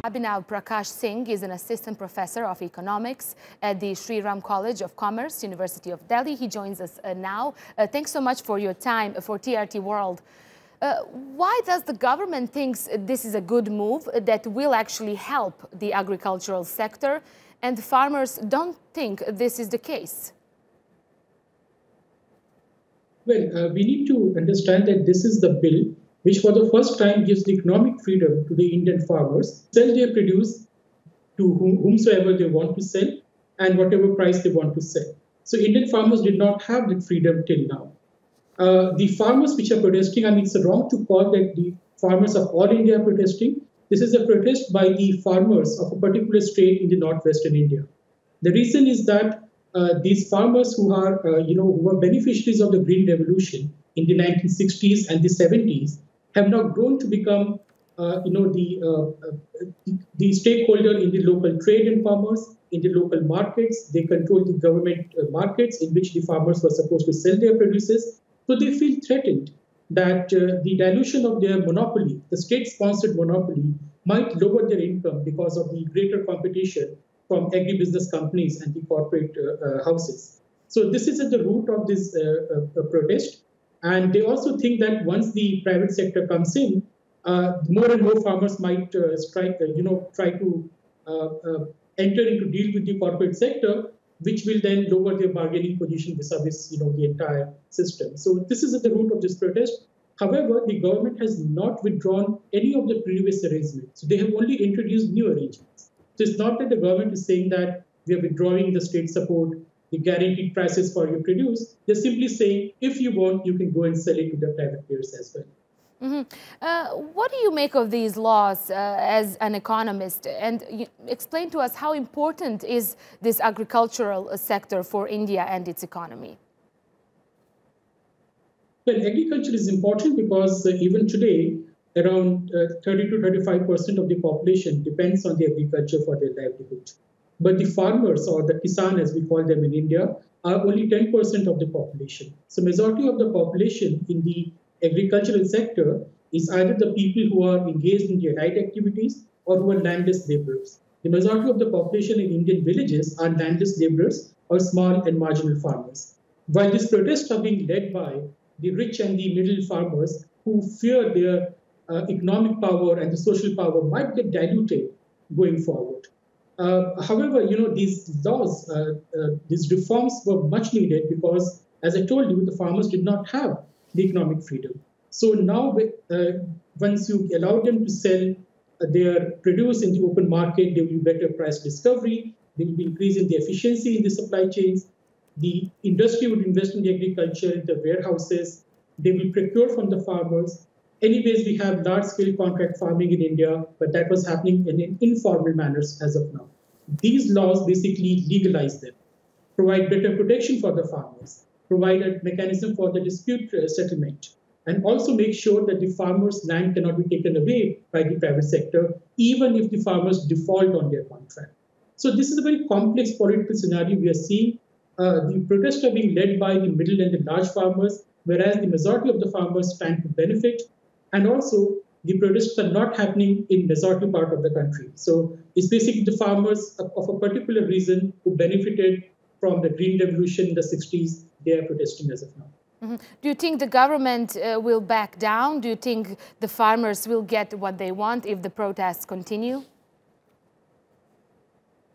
Abhinav Prakash Singh is an assistant professor of economics at the Shri College of Commerce, University of Delhi. He joins us now. Thanks so much for your time for TRT World. Why does the government think this is a good move that will actually help the agricultural sector, and farmers don't think this is the case? Well, we need to understand that this is the bill which for the first time gives the economic freedom to the Indian farmers, sell their produce to whomsoever they want to sell and whatever price they want to sell. So Indian farmers did not have that freedom till now. The farmers which are protesting, I mean, it's wrong to call that the farmers of all India are protesting. This is a protest by the farmers of a particular state in the northwestern India. The reason is that these farmers who are beneficiaries of the Green Revolution in the 1960s and the 70s have now grown to become the stakeholder in the local trade and commerce, in the local markets. They control the government markets in which the farmers were supposed to sell their produces. So they feel threatened that the dilution of their monopoly, the state-sponsored monopoly, might lower their income because of the greater competition from agribusiness companies and the corporate houses. So this is at the root of this protest. And they also think that once the private sector comes in, more and more farmers might try to enter into deal with the corporate sector, which will then lower their bargaining position vis-a-vis the entire system. So this is at the root of this protest. However, the government has not withdrawn any of the previous arrangements. So they have only introduced new arrangements. So it's not that the government is saying that we are withdrawing the state support, the guaranteed prices for your produce. They're simply saying, if you want, you can go and sell it to the private players as well. What do you make of these laws as an economist? And explain to us how important is this agricultural sector for India and its economy? Well, agriculture is important because even today, around 30 to 35% of the population depends on the agriculture for their livelihood. But the farmers, or the Kisan as we call them in India, are only 10% of the population. So majority of the population in the agricultural sector is either the people who are engaged in the allied activities or who are landless laborers. The majority of the population in Indian villages are landless laborers or small and marginal farmers. While these protests are being led by the rich and the middle farmers who fear their economic power and the social power might get diluted going forward. However, these laws, these reforms were much needed because, as I told you, the farmers did not have the economic freedom. So now, once you allow them to sell their produce in the open market, there will be better price discovery, there will be increase in the efficiency in the supply chains, the industry would invest in the agriculture, in the warehouses, they will procure from the farmers. Anyways, we have large-scale contract farming in India, but that was happening in informal manners as of now. These laws basically legalize them, provide better protection for the farmers, provide a mechanism for the dispute settlement, and also make sure that the farmers' land cannot be taken away by the private sector, even if the farmers default on their contract. So this is a very complex political scenario we are seeing. The protests are being led by the middle and the large farmers, whereas the majority of the farmers stand to benefit. And also, the protests are not happening in majority part of the country. So it's basically the farmers of a particular reason who benefited from the Green Revolution in the 60s, they are protesting as of now. Do you think the government will back down? Do you think the farmers will get what they want if the protests continue?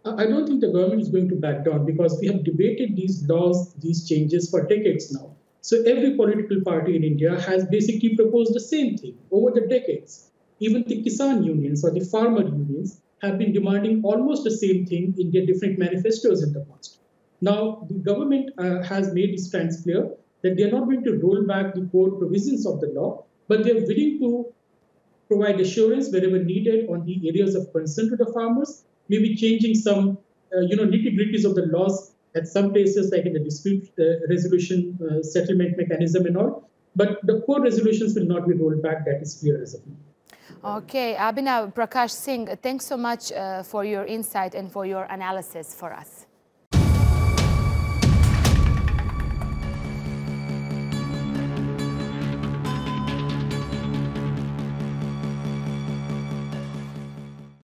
I don't think the government is going to back down because we have debated these laws, these changes for decades now. So every political party in India has basically proposed the same thing over the decades. Even the Kisan unions or the farmer unions have been demanding almost the same thing in their different manifestos in the past. Now, the government has made its stance clear that they are not going to roll back the core provisions of the law, but they are willing to provide assurance wherever needed on the areas of concern to the farmers, maybe changing some nitty-gritties of the laws at some places, like in the dispute resolution settlement mechanism and all. But the core resolutions will not be rolled back, that is clear as of now. Okay, Abhinav Prakash Singh, thanks so much for your insight and for your analysis for us.